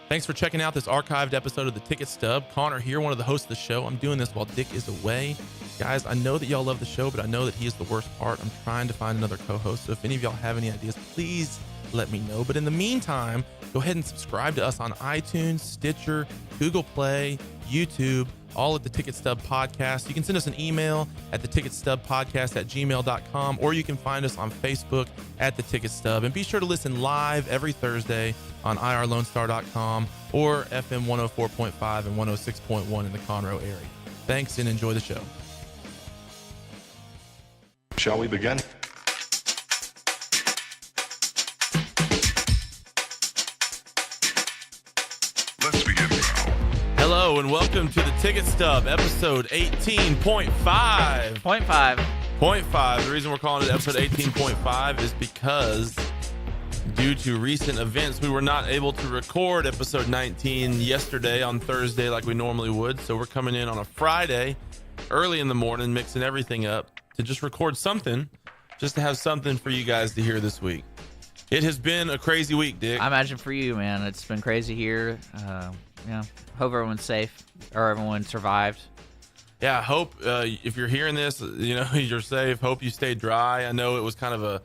Thanks for checking out this archived episode of the Ticket Stub. Connor here, one of the hosts of the show. I'm doing this while Dick is away. Guys, I know that y'all love the show, but I know that he is the worst part. I'm trying to find another co-host. So if any of y'all have any ideas, please let me know. But in the meantime, go ahead and subscribe to us on iTunes, Stitcher, Google Play, YouTube, all at the Ticket Stub Podcast. You can send us an email at theticketstubpodcast@gmail.com, or you can find us on Facebook at the Ticket Stub. And be sure to listen live every Thursday on irlonestar.com or FM 104.5 and 106.1 in the Conroe area. Thanks and enjoy the show. Shall we begin? Let's begin now. Hello and welcome to the Ticket Stub, episode 18.5. Point five. The reason we're calling it episode 18.5 is because due to recent events, we were not able to record episode 19 yesterday on Thursday like we normally would. So we're coming in on a Friday early in the morning, mixing everything up to just record something, just to have something for you guys to hear this week. It has been a crazy week, Dick. I imagine for you, man, it's been crazy here. Hope everyone's safe or everyone survived. Yeah, hope if you're hearing this, you're safe. Hope you stay dry. I know it was kind of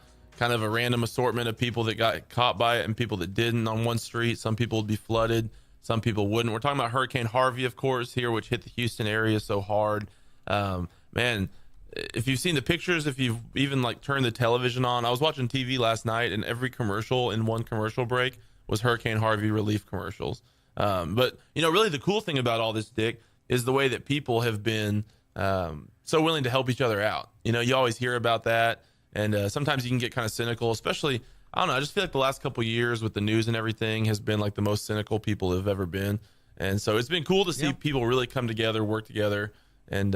a random assortment of people that got caught by it and people that didn't on one street. Some people would be flooded, some people wouldn't. We're talking about Hurricane Harvey, of course, here, which hit the Houston area so hard. Man, if you've seen the pictures, if you've even turned the television on, I was watching TV last night and every commercial in one commercial break was Hurricane Harvey relief commercials. But really the cool thing about all this, Dick, is the way that people have been so willing to help each other out. You always hear about that. And sometimes you can get kind of cynical, especially, I don't know, I just feel like the last couple of years with the news and everything has been like the most cynical people have ever been. And so it's been cool to see people really come together, work together, and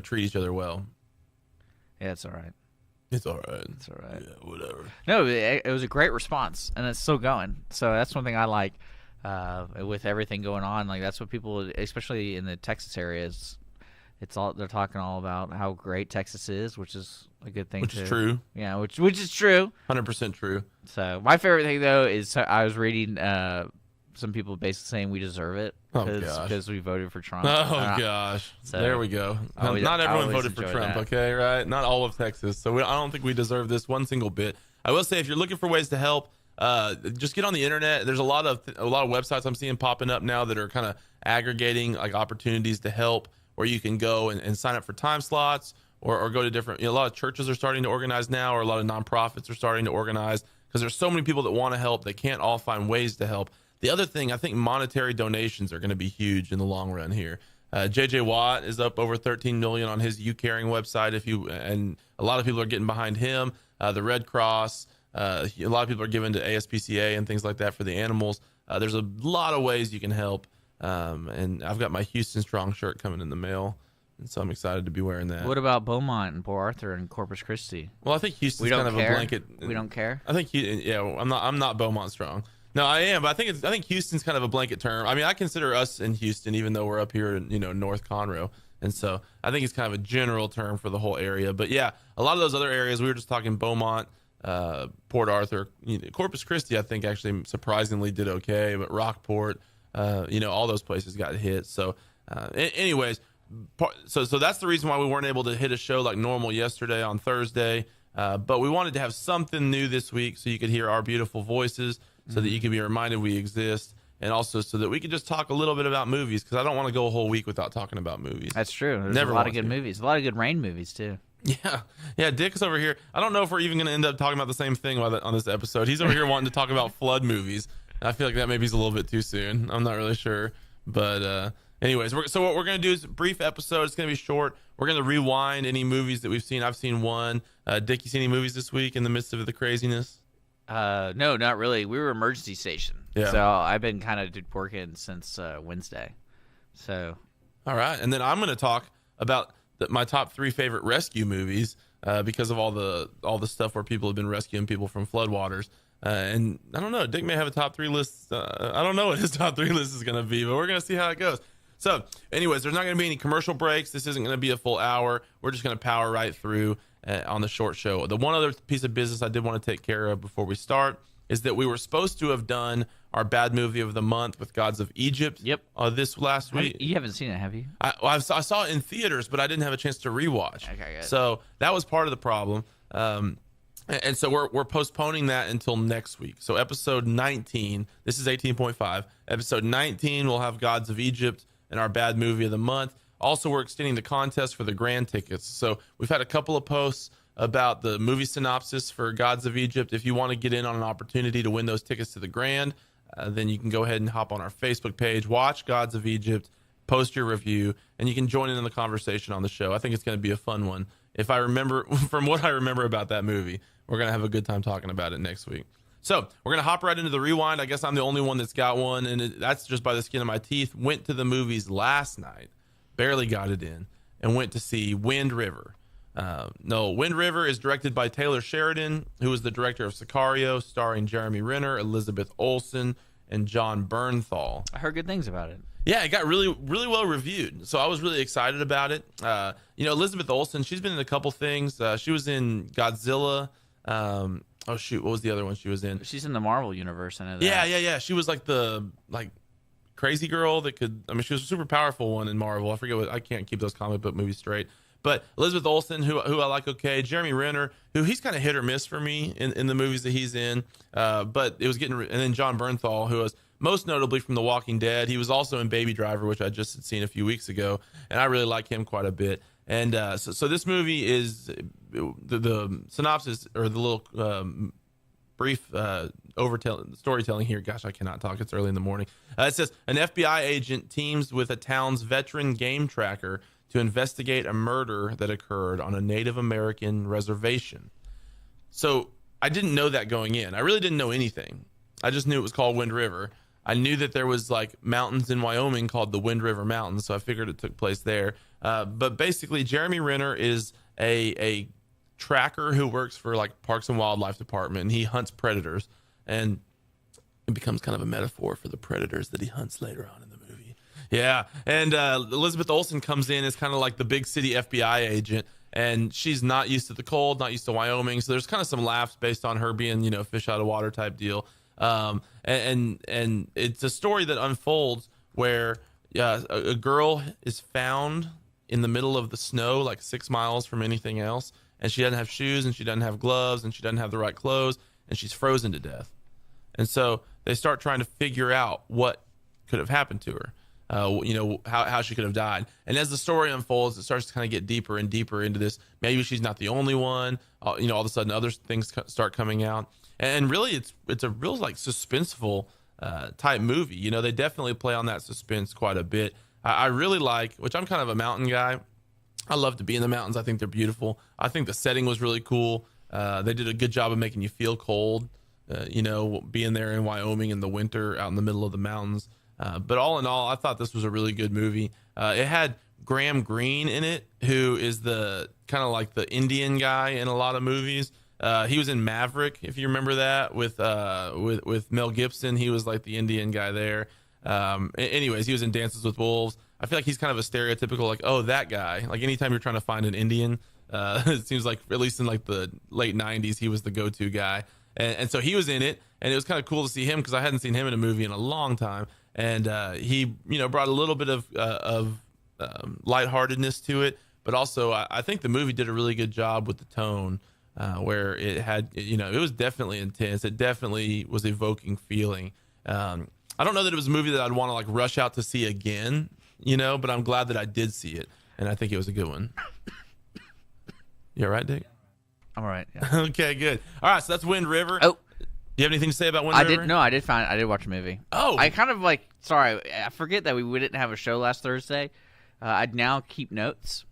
treat each other well. Yeah, it's all right. It's all right. It's all right. Yeah, whatever. No, it was a great response, and it's still going. So that's one thing I like with everything going on. Like, that's what people, especially in the Texas areas, they're talking all about how great Texas is, which is a good thing. Which is true. Yeah, which is true. 100% true. So my favorite thing though is I was reading some people basically saying we deserve it because we voted for Trump. Oh gosh. So there we go. Not everyone voted for Trump, okay, right? Not all of Texas. So I don't think we deserve this one single bit. I will say, if you're looking for ways to help, just get on the internet. There's a lot of websites I'm seeing popping up now that are kind of aggregating opportunities to help, where you can go and sign up for time slots or go to different, a lot of churches are starting to organize now, or a lot of nonprofits are starting to organize, because there's so many people that want to help. They can't all find ways to help. The other thing, I think monetary donations are going to be huge in the long run here. JJ Watt is up over 13 million on his You Caring website. And a lot of people are getting behind him. The Red Cross, a lot of people are giving to ASPCA and things like that for the animals. There's a lot of ways you can help. And I've got my Houston Strong shirt coming in the mail, and so I'm excited to be wearing that. What about Beaumont and Port Arthur and Corpus Christi? Well, I think Houston's kind of a blanket. We don't care. I think I'm not Beaumont Strong. No, I am, but I think Houston's kind of a blanket term. I mean, I consider us in Houston, even though we're up here in North Conroe, and so I think it's kind of a general term for the whole area. But yeah, a lot of those other areas, we were just talking Beaumont, Port Arthur, Corpus Christi, I think actually surprisingly did okay, but Rockport, all those places got hit. So anyways, so that's the reason why we weren't able to hit a show like normal yesterday on Thursday. But we wanted to have something new this week so you could hear our beautiful voices, so that you can be reminded we exist, and also so that we could just talk a little bit about movies, because I don't want to go a whole week without talking about movies. That's true. There's a lot of good movies. A lot of good rain movies too. Yeah. Dick's over here. I don't know if we're even going to end up talking about the same thing on this episode. He's over here wanting to talk about flood movies. I feel like that maybe is a little bit too soon. I'm not really sure. But anyways, so what we're going to do is a brief episode. It's going to be short. We're going to rewind any movies that we've seen. I've seen one. Dick, you seen any movies this week in the midst of the craziness? No, not really. We were emergency station. Yeah. So I've been kind of working since Wednesday. So. All right. And then I'm going to talk about my top 3 favorite rescue movies because of all the stuff where people have been rescuing people from floodwaters. And I don't know, Dick may have a top 3 list. I don't know what his top 3 list is going to be, but we're going to see how it goes. So anyways, there's not going to be any commercial breaks. This isn't going to be a full hour. We're just going to power right through on the short show. The one other piece of business I did want to take care of before we start is that we were supposed to have done our bad movie of the month with Gods of Egypt. Yep. This last week. You haven't seen it, have you? I saw it in theaters, but I didn't have a chance to rewatch. Okay, good. So that was part of the problem. And so we're postponing that until next week. So episode 19, this is 18.5. Episode 19, we'll have Gods of Egypt and our bad movie of the month. Also, we're extending the contest for the grand tickets. So we've had a couple of posts about the movie synopsis for Gods of Egypt. If you want to get in on an opportunity to win those tickets to the grand, then you can go ahead and hop on our Facebook page, watch Gods of Egypt, post your review, and you can join in the conversation on the show. I think it's going to be a fun one. If I remember, from what I remember about that movie, we're going to have a good time talking about it next week. So we're going to hop right into the rewind. I guess I'm the only one that's got one, and that's just by the skin of my teeth. Went to the movies last night, barely got it in, and went to see Wind River. Wind River is directed by Taylor Sheridan, who was the director of Sicario, starring Jeremy Renner, Elizabeth Olsen, and John Bernthal. I heard good things about it. Yeah, it got really, really well reviewed. So I was really excited about it. Elizabeth Olsen, she's been in a couple things. She was in Godzilla. What was the other one she was in? She's in the Marvel universe. I know that. Yeah. She was like the crazy girl that could. I mean, she was a super powerful one in Marvel. I forget what. I can't keep those comic book movies straight. But Elizabeth Olsen, who I like, okay. Jeremy Renner, who he's kind of hit or miss for me in the movies that he's in. But it was getting. And then John Bernthal, who was most notably from The Walking Dead. He was also in Baby Driver, which I just had seen a few weeks ago, and I really like him quite a bit. And so this movie is the synopsis, or the little brief storytelling here. Gosh, I cannot talk. It's early in the morning. It says an FBI agent teams with a town's veteran game tracker to investigate a murder that occurred on a Native American reservation. So I didn't know that going in. I really didn't know anything. I just knew it was called Wind River. I knew that there was like mountains in Wyoming called the Wind River Mountains, so I figured it took place there. But basically, Jeremy Renner is a tracker who works for like Parks and Wildlife Department, and he hunts predators, and it becomes kind of a metaphor for the predators that he hunts later on in the movie. Yeah, and Elizabeth Olsen comes in as kind of like the big city FBI agent, and she's not used to the cold, not used to Wyoming, so there's kind of some laughs based on her being, fish out of water type deal. And it's a story that unfolds where a girl is found in the middle of the snow, like 6 miles from anything else, and she doesn't have shoes, and she doesn't have gloves, and she doesn't have the right clothes, and she's frozen to death. And so they start trying to figure out what could have happened to her, how she could have died. And as the story unfolds, it starts to kind of get deeper and deeper into this. Maybe she's not the only one. All of a sudden, other things start coming out. And really, it's a real like suspenseful type movie. They definitely play on that suspense quite a bit. I really like, which I'm kind of a mountain guy. I love to be in the mountains. I think they're beautiful. I think the setting was really cool. They did a good job of making you feel cold, being there in Wyoming in the winter out in the middle of the mountains. But all in all, I thought this was a really good movie. It had Graham Greene in it, who is the kind of like the Indian guy in a lot of movies. He was in Maverick, if you remember that, with Mel Gibson. He was like the Indian guy there. Anyways, he was in Dances with Wolves. I feel like he's kind of a stereotypical, like, oh, that guy. Like anytime you're trying to find an Indian, it seems like, at least in like the late 90s, he was the go-to guy. And so he was in it, and it was kind of cool to see him because I hadn't seen him in a movie in a long time. And he, brought a little bit of lightheartedness to it, but also I think the movie did a really good job with the tone. Where it had, it was definitely intense. It definitely was evoking feeling. I don't know that it was a movie that I'd want to like rush out to see again, but I'm glad that I did see it, and I think it was a good one. You all right, Dick? I'm all right. Yeah. Okay, good. All right, so that's Wind River. Oh, do you have anything to say about Wind River? I did watch a movie. Oh, I kind of sorry, I forget that we didn't have a show last Thursday. I'd now keep notes.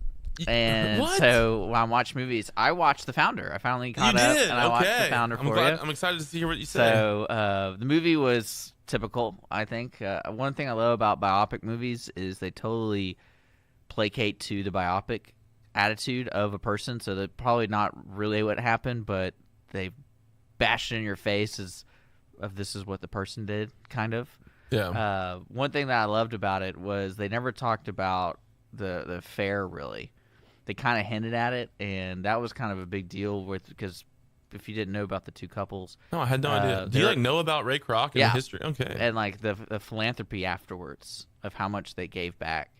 And what? So when I watch movies, I watched The Founder. I finally caught up, and I watched The Founder for you. I'm excited to hear what you say. So the movie was typical, I think. One thing I love about biopic movies is they totally placate to the biopic attitude of a person. So that's probably not really what happened, but they bash it in your face as if this is what the person did, kind of. Yeah. One thing that I loved about it was they never talked about the affair, really. They kind of hinted at it, and that was kind of a big deal because if you didn't know about the two couples. No, I had no idea. Do you know about Ray Kroc and the history? Okay. And like the philanthropy afterwards of how much they gave back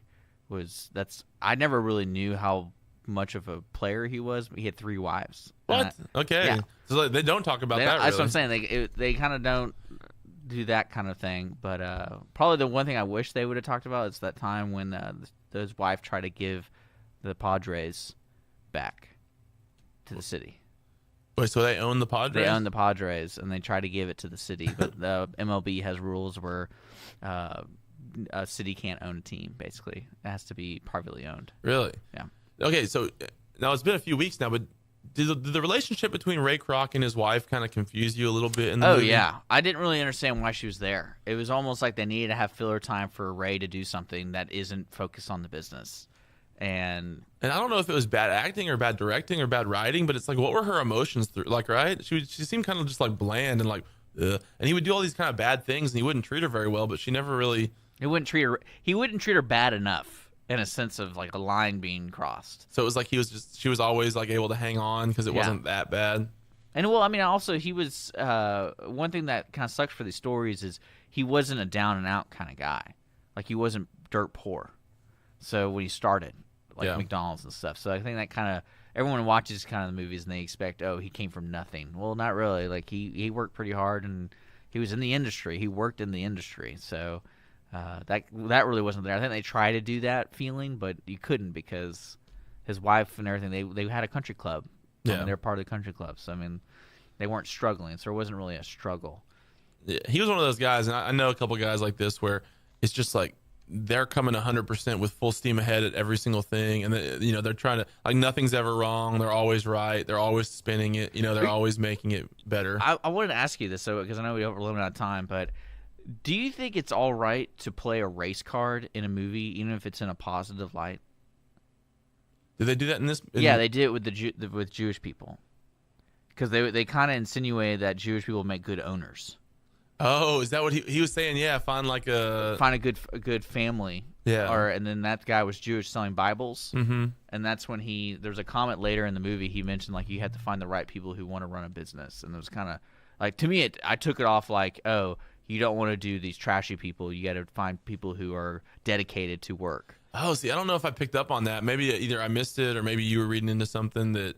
I never really knew how much of a player he was. But he had 3 wives. What? Okay. Yeah. So they don't talk about that. That's what I'm saying. They kind of don't do that kind of thing. But probably the one thing I wish they would have talked about is that time when his wife tried to give the Padres back to the city. Wait, so they own the Padres? They own the Padres, and they try to give it to the city. But the MLB has rules where a city can't own a team, basically. It has to be privately owned. Really? Yeah. Okay, so now it's been a few weeks now, but did the relationship between Ray Kroc and his wife kind of confuse you a little bit in the movie? Yeah. I didn't really understand why she was there. It was almost like they needed to have filler time for Ray to do something that isn't focused on the business. And I don't know if it was bad acting or bad directing or bad writing, but it's like, what were her emotions through? Like, right? She seemed kind of just like bland and like, ugh. And he would do all these kind of bad things, and he wouldn't treat her very well. But she never really. He wouldn't treat her bad enough in a sense of like a line being crossed. So it was like she was always like able to hang on because it wasn't that bad. And well, I mean, also he was one thing that kind of sucks for these stories is he wasn't a down and out kind of guy. Like he wasn't dirt poor. So when he started. Like McDonald's and stuff. So I think that kind of everyone watches kind of the movies and they expect, oh, he came from nothing. Well, not really. Like he worked pretty hard and he was in the industry. He worked in the industry. So that really wasn't there. I think they tried to do that feeling, but you couldn't because his wife and everything. They had a country club. Yeah, I mean, they're part of the country club. So I mean, they weren't struggling. So it wasn't really a struggle. Yeah, he was one of those guys, and I know a couple guys like this where it's just like. They're coming 100% with full steam ahead at every single thing, and they're trying to like nothing's ever wrong. They're always right. They're always spinning it. They're always making it better. I wanted to ask you this because I know we have a limited time, but do you think it's all right to play a race card in a movie, even if it's in a positive light? Did they do that in this? Yeah, they did it with Jewish people because they kind of insinuated that Jewish people make good owners. Oh, is that what he was saying? Yeah, find a good family. Yeah. And then that guy was Jewish selling Bibles. Mm-hmm. And that's when there's a comment later in the movie he mentioned like you had to find the right people who want to run a business. And it was kind of like to me I took it off like, oh, you don't want to do these trashy people. You got to find people who are dedicated to work. Oh, see, I don't know if I picked up on that. Maybe either I missed it or maybe you were reading into something that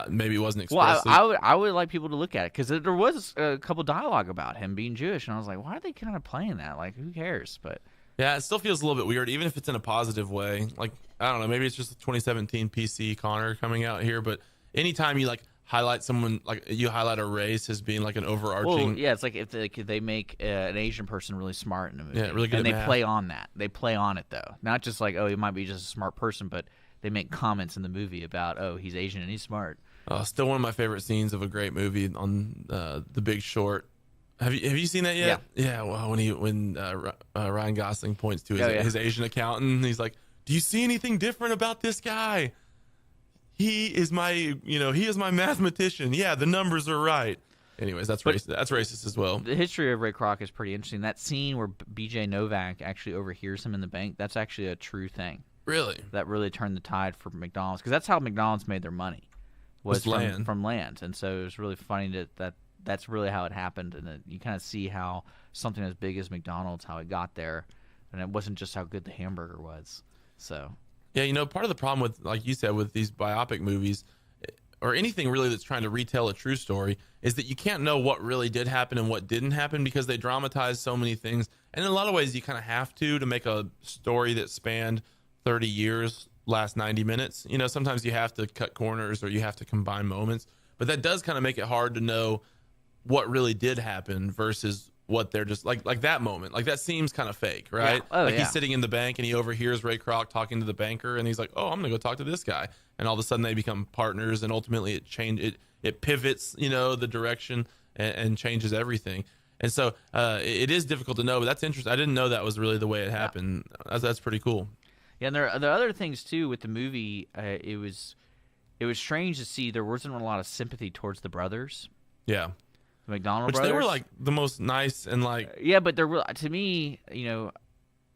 maybe it wasn't expressly. Well, I would like people to look at it because there was a couple dialogue about him being Jewish, and I was like, why are they kind of playing that? Like, who cares? But yeah, it still feels a little bit weird, even if it's in a positive way. Like, I don't know, maybe it's just the 2017 PC Connor coming out here, but anytime you like highlight someone, like you highlight a race as being like an overarching. Well, yeah, it's like if they make an Asian person really smart in a movie, really good, and they math. play on that. They play on it though, not just like, oh, he might be just a smart person, but they make comments in the movie about, oh, he's Asian and he's smart. Still one of my favorite scenes of a great movie on The Big Short. Have you seen that yet? Yeah. Well, when Ryan Gosling points to his Asian accountant, he's like, "Do you see anything different about this guy? He is my mathematician. Yeah, the numbers are right." Anyways, that's racist. That's racist as well. The history of Ray Kroc is pretty interesting. That scene where B.J. Novak actually overhears him in the bank, that's actually a true thing. Really? That really turned the tide for McDonald's because that's how McDonald's made their money. Was from land, and so it was really funny that's really how it happened, and you kind of see how something as big as McDonald's, how it got there, and it wasn't just how good the hamburger was. So yeah, part of the problem with, like you said, with these biopic movies or anything really that's trying to retell a true story is that you can't know what really did happen and what didn't happen because they dramatize so many things, and in a lot of ways you kind of have to make a story that spanned 30 years last 90 minutes. Sometimes you have to cut corners or you have to combine moments, but that does kind of make it hard to know what really did happen versus what they're just like that moment. Like that seems kind of fake, right? Yeah. He's sitting in the bank and he overhears Ray Kroc talking to the banker and he's like, "Oh, I'm going to go talk to this guy." And all of a sudden they become partners and ultimately it pivots, the direction and changes everything. And so it is difficult to know, but that's interesting. I didn't know that was really the way it happened. That's pretty cool. Yeah, and there are other things too with the movie. It was strange to see there wasn't a lot of sympathy towards the brothers. Yeah, the McDonald brothers. They were like the most nice and like. Yeah, but to me,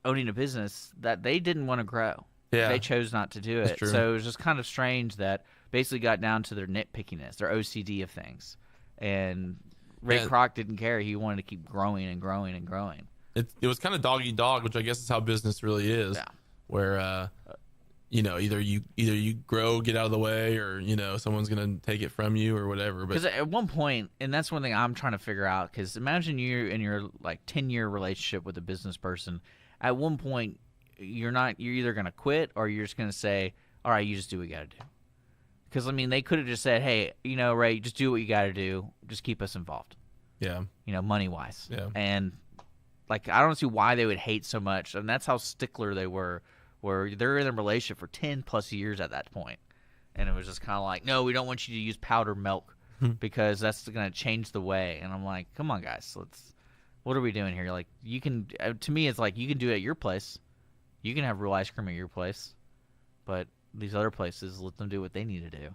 owning a business that they didn't want to grow. Yeah, they chose not to do it. True. So it was just kind of strange that basically got down to their nitpickiness, their OCD of things. And Ray Yeah. Kroc didn't care. He wanted to keep growing and growing and growing. It was kind of dog eat dog, which I guess is how business really is. Yeah. Where either you grow, get out of the way, or someone's gonna take it from you or whatever. Because But at one point, and that's one thing I'm trying to figure out, because imagine you're in your 10-year relationship with a business person. At one point, you're either going to quit or you're just going to say, all right, you just do what you got to do. Because, they could have just said, hey, Ray, just do what you got to do. Just keep us involved, yeah, money-wise. Yeah. And, I don't see why they would hate so much. And that's how stickler they were, where they're in a relationship for 10-plus years at that point. And it was just kind of like, no, we don't want you to use powdered milk because that's going to change the way. And I'm like, come on, guys, what are we doing here? You can, to me, it's like you can do it at your place. You can have real ice cream at your place, but these other places, let them do what they need to do.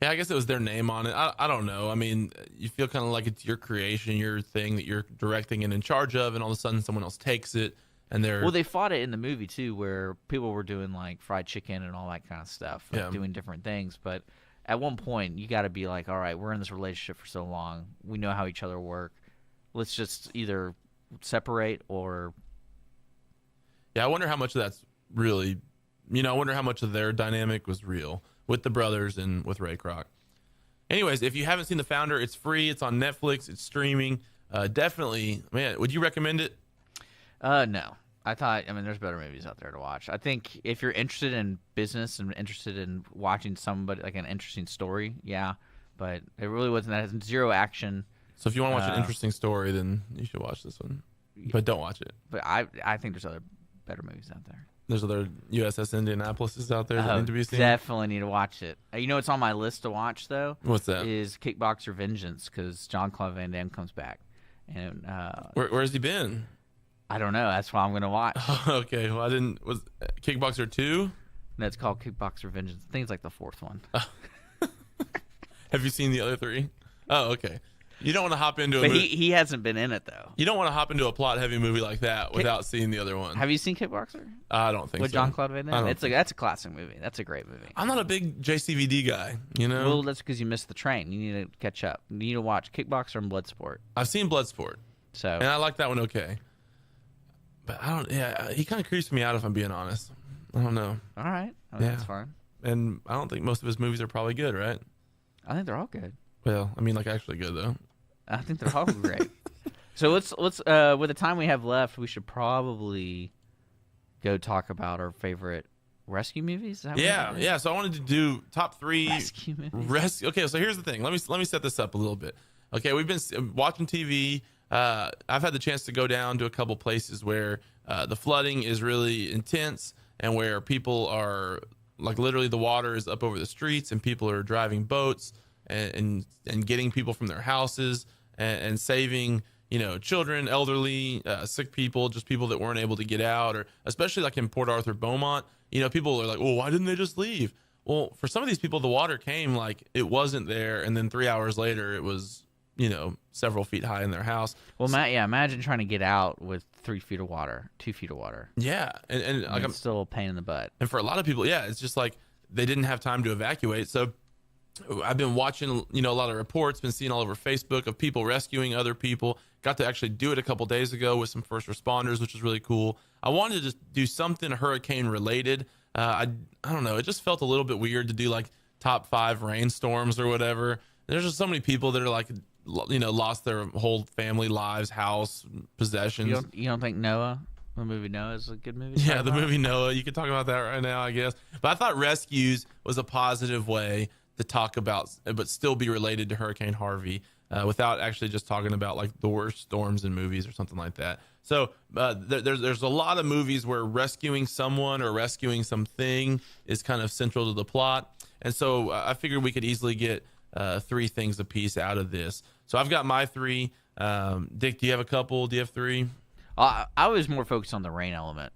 yeah. I guess it was their name on it. I don't know. You feel kind of like it's your creation, your thing that you're directing and in charge of, and all of a sudden someone else takes it, and they're Well, they fought it in the movie too, where people were doing fried chicken and all that kind of stuff, doing different things. But at one point, you got to be like, all right, we're in this relationship for so long, we know how each other work. Let's just either separate or. Yeah, I wonder how much of that's really, I wonder how much of their dynamic was real with the brothers and with Ray Kroc. Anyways, if you haven't seen The Founder, it's free. It's on Netflix. It's streaming. Definitely, man, would you recommend it? No. I thought, there's better movies out there to watch. I think if you're interested in business and interested in watching somebody, an interesting story, yeah. But it really wasn't. That has zero action. So if you want to watch an interesting story, then you should watch this one. But don't watch it. But I think there's other better movies out there. There's other USS Indianapolis out there that need to be seen. Definitely need to watch it. It's on my list to watch, though. What's that? Is Kickboxer Vengeance, because Jean-Claude Van Damme comes back. And Where has he been? I don't know. That's what I'm going to watch. Okay. Well, was Kickboxer 2? No, it's called Kickboxer Vengeance. I think it's the fourth one. Have you seen the other 3? Oh, okay. You don't want to hop into a But movie. he hasn't been in it, though. You don't want to hop into a plot-heavy movie like that without seeing the other one. Have you seen Kickboxer? I don't think With so. Jean-Claude Van Damme? That's a classic movie. That's a great movie. I'm not a big JCVD guy, Well, that's because you missed the train. You need to catch up. You need to watch Kickboxer and Bloodsport. I've seen Bloodsport, So, and I like that one okay. But I don't. Yeah, he kind of creeps me out if I'm being honest. I don't know. all right. That's fine. And I don't think most of his movies are probably good, right? I think they're all good. Well, actually good though. I think they're all great. So let's with the time we have left, we should probably go talk about our favorite rescue movies. Is that what Yeah, it is? yeah. So I wanted to do top 3 Rescue movies. Okay, so here's the thing. Let me set this up a little bit. Okay, we've been watching TV. I've had the chance to go down to a couple places where the flooding is really intense and where people are literally the water is up over the streets and people are driving boats and getting people from their houses and saving children, elderly, sick people, just people that weren't able to get out, or especially in Port Arthur, Beaumont. People are like, well, why didn't they just leave? Well, for some of these people, the water came it wasn't there, and then 3 hours later, it was several feet high in their house. Well, imagine trying to get out with 3 feet of water, 2 feet of water. Yeah, and It's still a pain in the butt. and for a lot of people, yeah, it's just they didn't have time to evacuate. So I've been watching, a lot of reports, been seeing all over Facebook of people rescuing other people. Got to actually do it a couple days ago with some first responders, which is really cool. I wanted to just do something hurricane related. I don't know. It just felt a little bit weird to do top 5 rainstorms or whatever. There's just so many people that are lost their whole family lives, house, possessions. You don't think Noah, the movie Noah, is a good movie? to Yeah, talk the about? movie Noah. You could talk about that right now, I guess. But I thought rescues was a positive way to talk about, but still be related to Hurricane Harvey without actually just talking about the worst storms in movies or something like that. So there's a lot of movies where rescuing someone or rescuing something is kind of central to the plot. And so I figured we could easily get 3 things a piece out of this. So I've got my 3. Dick, do you have a couple? Do you have 3? I was more focused on the rain element.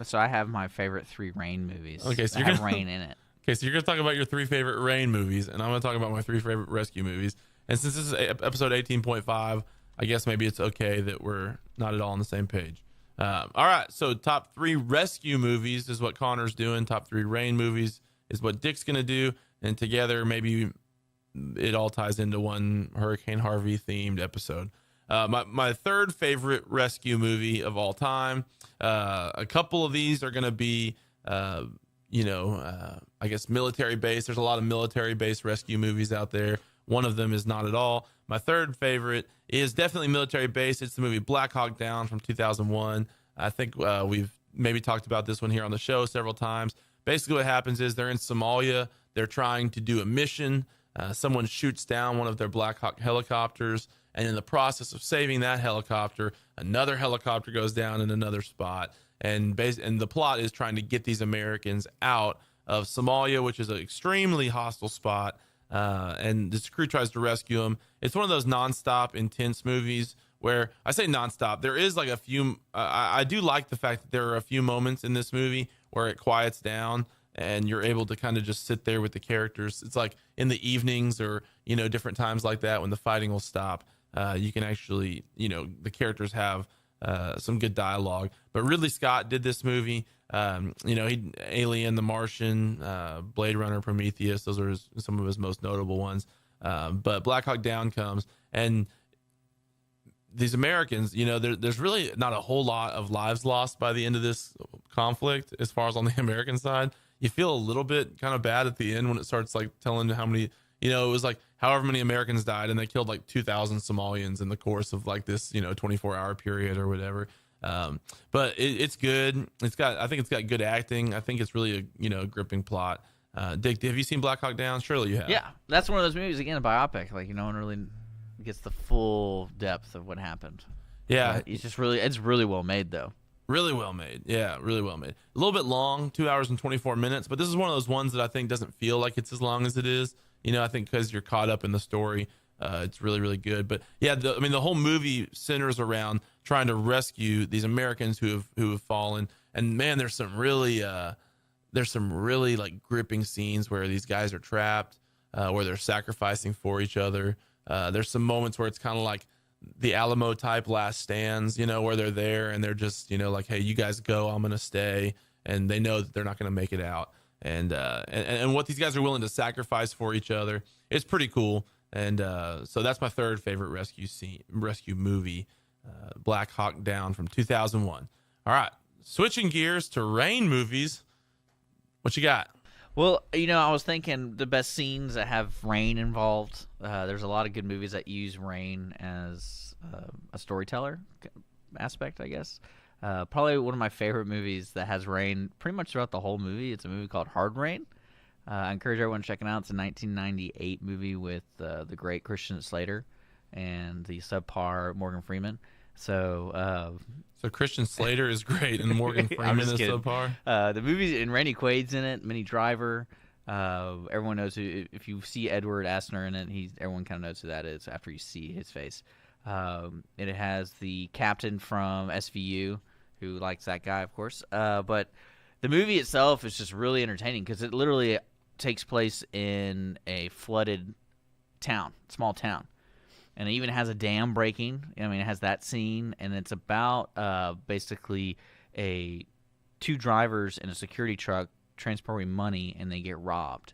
So I have my favorite 3 rain movies. Okay, so that you're have gonna- rain in it. Okay, so you're going to talk about your 3 favorite rain movies, and I'm going to talk about my 3 favorite rescue movies. And since this is episode 18.5, I guess maybe it's okay that we're not at all on the same page. All right, so top 3 rescue movies is what Connor's doing. Top 3 rain movies is what Dick's going to do. and together maybe it all ties into one Hurricane Harvey themed episode. My third favorite rescue movie of all time. A couple of these are going to be, I guess military based. There's a lot of military based rescue movies out there. One of them is not at all. My third favorite is definitely military based. It's the movie Black Hawk Down from 2001. I think we've maybe talked about this one here on the show several times. Basically what happens is they're in Somalia. They're trying to do a mission. Someone shoots down one of their Black Hawk helicopters. And in the process of saving that helicopter, another helicopter goes down in another spot. And the plot is trying to get these Americans out of Somalia, which is an extremely hostile spot. And this crew tries to rescue them. It's one of those nonstop, intense movies where I say nonstop. There is like a few. I do like the fact that there are a few moments in this movie where it quiets down and you're able to kind of just sit there with the characters. It's like in the evenings or, different times like that when the fighting will stop. You can actually, the characters have some good dialogue. But Ridley Scott did this movie. Alien, The Martian, Blade Runner, Prometheus. Those are some of his most notable ones. But Black Hawk Down comes, and these Americans, there's really not a whole lot of lives lost by the end of this conflict as far as on the American side. You feel a little bit kind of bad at the end when it starts like telling how many, it was like however many Americans died, and they killed like 2,000 Somalians in the course of like this, 24-hour period or whatever. But it's good. I think it's got good acting. I think it's really a gripping plot. Dick, have you seen Black Hawk Down? Surely you have. Yeah, that's one of those movies, again, a biopic. Like, no one really gets the full depth of what happened. Yeah. It's really well made, though. Really well made. Yeah, really well made. A little bit long, 2 hours and 24 minutes, but this is one of those ones that I think doesn't feel like it's as long as it is. I think because you're caught up in the story, it's really, really good. But yeah, the whole movie centers around trying to rescue these Americans who have fallen. And man, there's some really like gripping scenes where these guys are trapped, where they're sacrificing for each other. There's some moments where it's kind of like the Alamo type last stands, where they're there and they're just, like, hey, you guys go, I'm going to stay. And they know that they're not going to make it out. And what these guys are willing to sacrifice for each other, it's pretty cool. And so that's my third favorite rescue movie, Black Hawk Down from 2001. All right, switching gears to rain movies. What you got? Well, I was thinking the best scenes that have rain involved. There's a lot of good movies that use rain as a storyteller aspect, I guess. Probably one of my favorite movies that has rain pretty much throughout the whole movie. It's a movie called Hard Rain. I encourage everyone to check it out. It's a 1998 movie with the great Christian Slater and the subpar Morgan Freeman. So Christian Slater is great and Morgan Freeman is subpar. The movie's in Randy Quaid's in it, Minnie Driver. Everyone knows who. If you see Edward Asner in it, everyone kind of knows who that is after you see his face. It has the captain from SVU, who likes that guy, of course. But the movie itself is just really entertaining because it literally takes place in a flooded town, small town. And it even has a dam breaking. It has that scene. And it's about basically two drivers in a security truck transporting money, and they get robbed.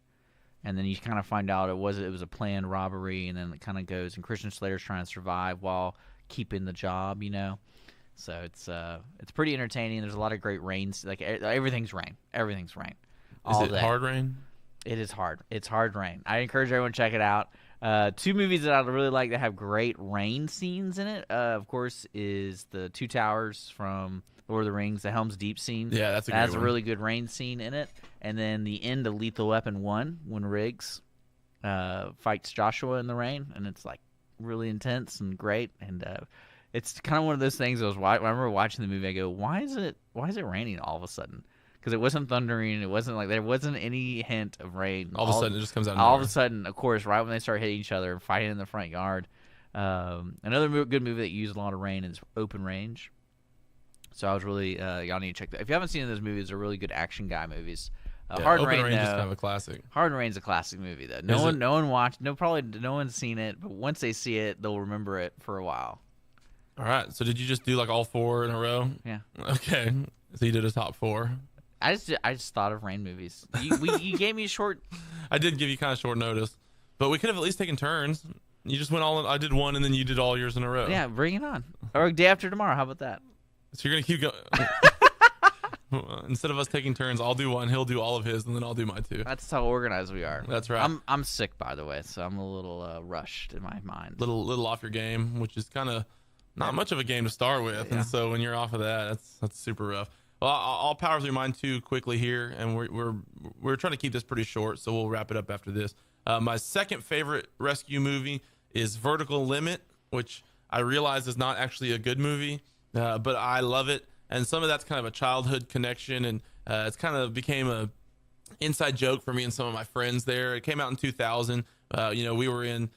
And then you kind of find out it was a planned robbery, and then it kind of goes. And Christian Slater's trying to survive while keeping the job, So it's pretty entertaining. There's a lot of great rains. Like everything's rain. Everything's rain. Is it hard rain? It is hard. It's hard rain. I encourage everyone to check it out. Two movies that I really like that have great rain scenes in it, of course, is the Two Towers from Lord of the Rings, the Helm's Deep scene. Yeah, that's a that great has one. a really good rain scene in it. And then the end of Lethal Weapon 1 when Riggs fights Joshua in the rain, and it's like really intense and great. And it's kind of one of those things. When I remember watching the movie, I go, why is it raining all of a sudden? Because it wasn't thundering. It wasn't like there wasn't any hint of rain. All of a sudden, it just comes out. All of a sudden, of course, right when they start hitting each other and fighting in the front yard. Another good movie that used a lot of rain is Open Range. So I was really y'all need to check that. If you haven't seen those movies, they're really good action guy movies. Hard Open Rain Range is though, kind of a classic. Hard Rain's a classic movie though. No one watched. Probably no one's seen it, but once they see it, they'll remember it for a while. All right. So did you just do like all four in a row? Yeah. Okay. So you did a top four. I just thought of Rain movies. You gave me a short. I did give you kind of short notice, but we could have at least taken turns. You just went all in. I did one, and then you did all yours in a row. Yeah, bring it on. Or day after tomorrow. How about that? So you're gonna keep going. Instead of us taking turns, I'll do one, he'll do all of his, and then I'll do my two. That's how organized we are. That's right. I'm sick, by the way, so I'm a little rushed in my mind. Little off your game, which is kind of not much of a game to start with, Yeah. and so when you're off of that, that's super rough. Well, I'll power through mine too quickly here, and we're trying to keep this pretty short, so we'll wrap it up after this. My second favorite rescue movie is Vertical Limit, which I realize is not actually a good movie, but I love it. And some of that's kind of a childhood connection, and it's kind of became a inside joke for me and some of my friends there. It came out in 2000. We were in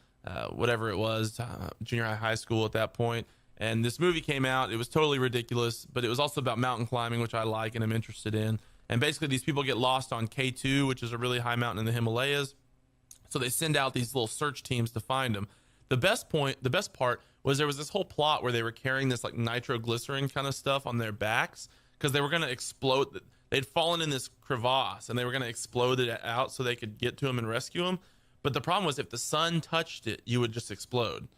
whatever it was, junior high school at that point. And this movie came out. It was totally ridiculous, but it was also about mountain climbing, which I like and I'm interested in. And basically these people get lost on K2, which is a really high mountain in the Himalayas. So they send out these little search teams to find them. The best part was there was this whole plot where they were carrying this like nitroglycerin kind of stuff on their backs because they were going to explode. They'd fallen in this crevasse and they were going to explode it out so they could get to them and rescue them. But the problem was if the sun touched it, you would just explode,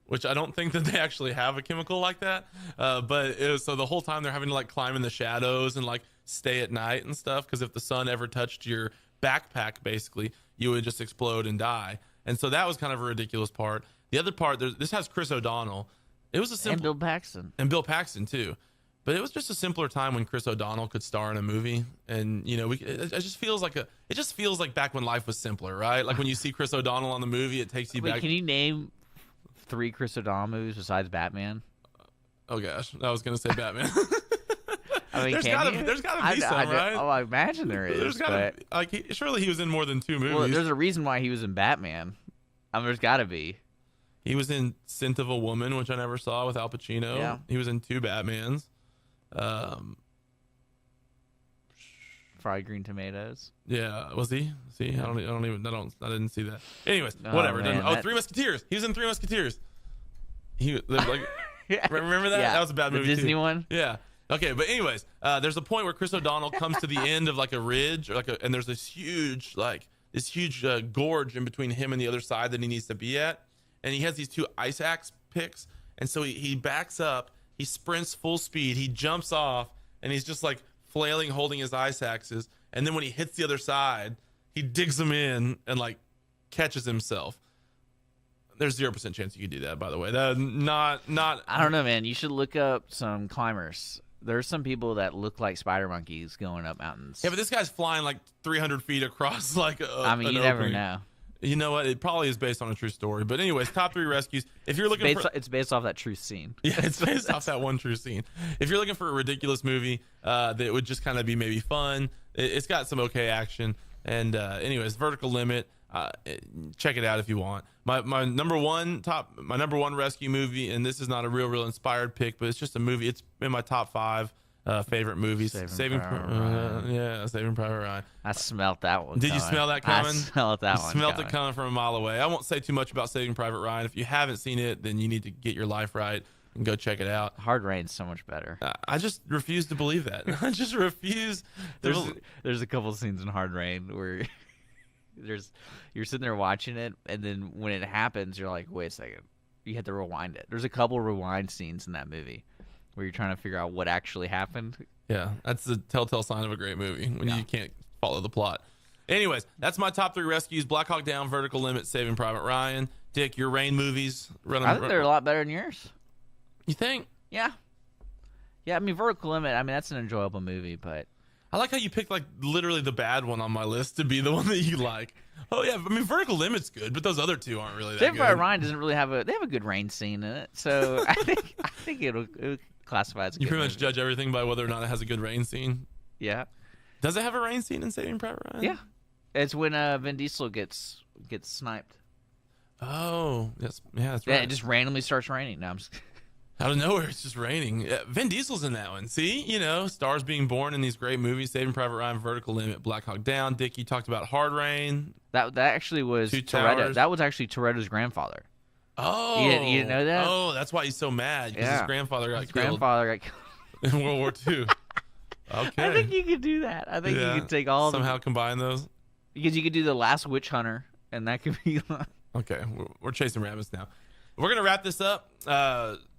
which I don't think that they actually have a chemical like that. But it was, so the whole time they're having to like climb in the shadows and like stay at night and stuff because if the sun ever touched your backpack, basically, you would just explode and die. And so that was kind of a ridiculous part. The other part, this has Chris O'Donnell. It was a simple, And Bill Paxton. And Bill Paxton too. But it was just a simpler time when Chris O'Donnell could star in a movie, and it just feels like back when life was simpler, right? Like when you see Chris O'Donnell on the movie, it takes you Wait, back. can you name 3 Chris O'Donnell movies besides Batman? Oh gosh, I was gonna say Batman. I mean, there's gotta be some, right? Oh, I imagine there is. There's gotta surely he was in more than 2 movies. Well, there's a reason why he was in Batman. There's got to be. He was in Scent of a Woman, which I never saw, with Al Pacino. Yeah. He was in 2 Batmans. Fried green tomatoes. Yeah, was he? See, I didn't see that. Anyways, Oh, whatever. man, Three Musketeers. He was in 3 Musketeers. He like Yeah. remember that? Yeah. That was a bad movie. The Disney too. one? Yeah. Okay, but anyways, there's a point where Chris O'Donnell comes to the end of like a ridge, or and there's this huge gorge in between him and the other side that he needs to be at, and he has these 2 ice axe picks, and so he backs up, he sprints full speed, he jumps off, and he's just like flailing, holding his ice axes, and then when he hits the other side, he digs them in and like catches himself. There's 0% chance you could do that, by the way. That not. I don't know, man. You should look up some climbers. There's some people that look like spider monkeys going up mountains. Yeah, but this guy's flying like 300 feet across like you never opening. know. You know what? It probably is based on a true story. But anyways, top 3 rescues. If you're looking It's based off that true scene. Yeah, it's based off that one true scene. If you're looking for a ridiculous movie that would just kind of be maybe fun, it's got some okay action. And anyways, Vertical Limit. Check it out if you want. My number one rescue movie, and this is not a real inspired pick, but it's just a movie. It's in my top 5 favorite movies. Saving Private Ryan. I smelt that one. Did you smell that coming? I smelled that one. Smelled it coming from a mile away. I won't say too much about Saving Private Ryan. If you haven't seen it, then you need to get your life right and go check it out. Hard Rain's so much better. I just refuse to believe that. I just refuse. There's a couple scenes in Hard Rain where you're sitting there watching it, and then when it happens, you're like, wait a second, you have to rewind it. There's a couple rewind scenes in that movie where you're trying to figure out what actually happened. Yeah, that's the telltale sign of a great movie when you can't follow the plot. Anyways, that's my top 3 rescues: Black Hawk Down, Vertical Limit, Saving Private Ryan. Dick, your Rain movies. I think they're a lot better than yours. You think? Yeah. I mean, Vertical Limit. I mean, that's an enjoyable movie, but I like how you picked like literally the bad one on my list to be the one that you like. Oh yeah, I mean Vertical Limit's good, but those other 2 aren't really that Saving good. Private Ryan doesn't really have a good rain scene in it, so I think it'll classify as a You good pretty much movie. judge everything by whether or not it has a good rain scene. Yeah. Does it have a rain scene in Saving Private Ryan? Yeah. It's when Vin Diesel gets sniped. Oh, yes, yeah, that's Yeah, right. it just randomly starts raining. No, I'm just Out of nowhere, it's just raining. Vin Diesel's in that one. See, stars being born in these great movies: Saving Private Ryan, Vertical Limit, Black Hawk Down. Dick, you talked about Hard Rain. that actually was Two Toretto. Towers. That was actually Toretto's grandfather. Oh, You didn't know that? Oh, that's why he's so mad because his grandfather got His killed grandfather got killed. in World War II. Okay. I think you could do that. I think you could take all somehow combine those. because you could do the Last Witch Hunter, and that could be. Okay, we're chasing rabbits now. We're gonna wrap this up.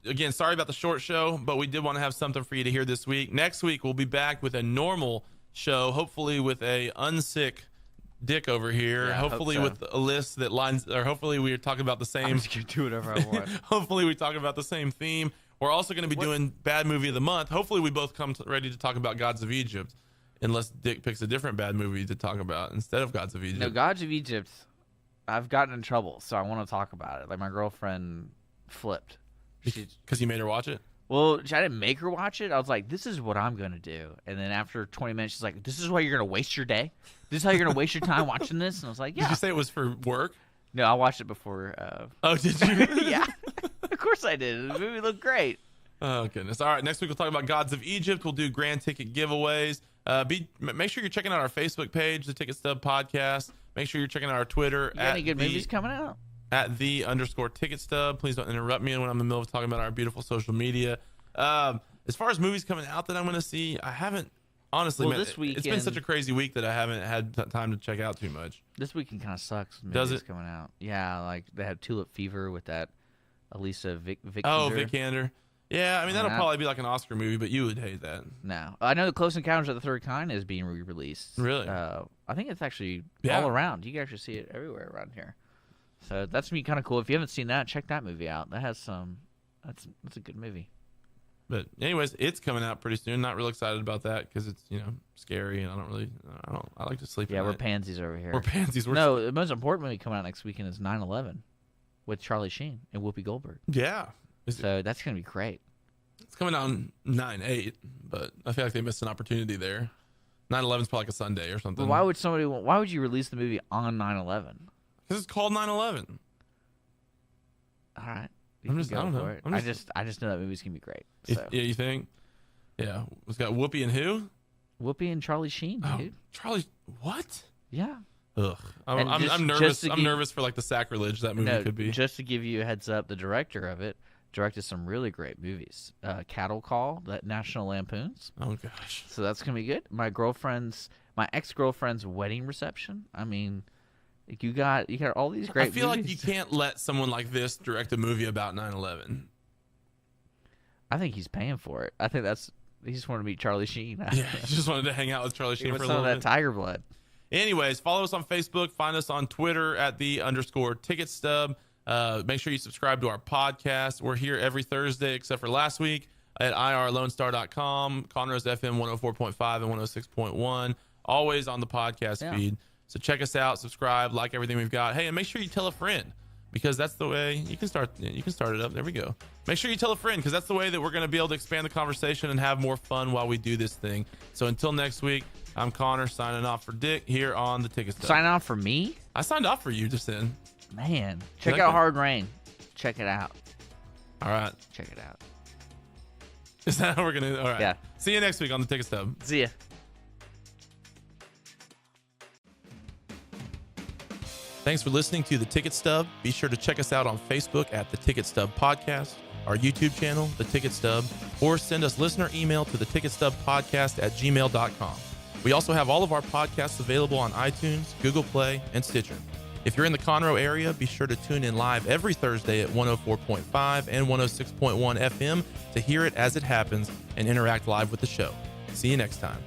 Again, sorry about the short show, but we did want to have something for you to hear this week. Next week we'll be back with a normal show, hopefully with a unsick Dick over here. Yeah, hopefully hope so. with a list that lines, or hopefully we're talking about the same. I'm just gonna do whatever I want. Hopefully we talk about the same theme. We're also going to be doing bad movie of the month. Hopefully we both come ready to talk about Gods of Egypt, unless Dick picks a different bad movie to talk about instead of Gods of Egypt. No, Gods of Egypt. I've gotten in trouble, so I want to talk about it. Like my girlfriend flipped. Because you made her watch it? Well, I didn't make her watch it. I was like, this is what I'm going to do. And then after 20 minutes, she's like, this is why you're going to waste your day? This is how you're going to waste your time watching this? And I was like, yeah. Did you say it was for work? No, I watched it before. Oh, did you? Yeah. Of course I did. The movie looked great. Oh, goodness. All right. Next week, we'll talk about Gods of Egypt. We'll do grand ticket giveaways. Make sure you're checking out our Facebook page, the Ticket Stub Podcast. Make sure you're checking out our Twitter. You got any good movies coming out? At _Ticket Stub. Please don't interrupt me when I'm in the middle of talking about our beautiful social media. As far as movies coming out that I'm going to see, I haven't, honestly, Well, man, this weekend, it's been such a crazy week that I haven't had time to check out too much. This weekend kind of sucks. Does Movies it? coming out? Yeah, like they had Tulip Fever with that Elisa Vic. Oh, Vic Hander. Yeah, I mean, that'll Yeah. probably be like an Oscar movie, but you would hate that. No, I know the Close Encounters of the Third Kind is being re-released. Really? I think it's actually Yeah. all around. You can actually see it everywhere around here. So that's gonna be kind of cool. If you haven't seen that, check that movie out. That has some. That's a good movie. But anyways, it's coming out pretty soon. Not real excited about that because it's scary, and I like to sleep. Yeah, at we're night. pansies over here. We're pansies. No, the most important movie coming out next weekend is 9/11 with Charlie Sheen and Whoopi Goldberg. Yeah. So that's gonna be great. It's coming out on 9/8, but I feel like they missed an opportunity there. 9/11 is probably like a Sunday or something. But why would you release the movie on 9/11? Because it's called 9/11. All right. I don't know. I just know that movie's gonna be great. So. Yeah, you think? Yeah. It's got Whoopi and who? Whoopi and Charlie Sheen, Oh, dude. Charlie. What? Yeah. Ugh. And I'm nervous. just to I'm give- nervous for like the sacrilege that movie could be. Just to give you a heads up, the director of it directed some really great movies. Cattle Call, that National Lampoons. Oh gosh. So that's gonna be good. My ex-girlfriend's wedding reception. I mean, you got all these great. I feel like you movies. can't let someone like this direct a movie about 9/11. I think he's paying for it. I think he just wanted to meet Charlie Sheen. Yeah, he just wanted to hang out with Charlie He Sheen wants for a some of little that bit. tiger blood. Anyways, follow us on Facebook. Find us on Twitter at _Ticket Stub. Make sure you subscribe to our podcast. We're here every Thursday, except for last week, at irlonestar.com, Conroe's FM 104.5 and 106.1. Always on the podcast feed. So check us out, subscribe, like everything we've got. Hey, and make sure you tell a friend, because that's the way you can start. You can start it up. There we go. Make sure you tell a friend, because that's the way that we're going to be able to expand the conversation and have more fun while we do this thing. So until next week, I'm Connor signing off for Dick here on the Ticket Stub. Sign off for me? I signed off for you just then. Man, check like out that? Hard Rain. Check it out. All right. Check it out. Is that how we're going to? All right. Yeah. See you next week on the Ticket Stub. See ya. Thanks for listening to The Ticket Stub. Be sure to check us out on Facebook at The Ticket Stub Podcast, our YouTube channel, The Ticket Stub, or send us listener email to theticketstubpodcast@gmail.com. We also have all of our podcasts available on iTunes, Google Play, and Stitcher. If you're in the Conroe area, be sure to tune in live every Thursday at 104.5 and 106.1 FM to hear it as it happens and interact live with the show. See you next time.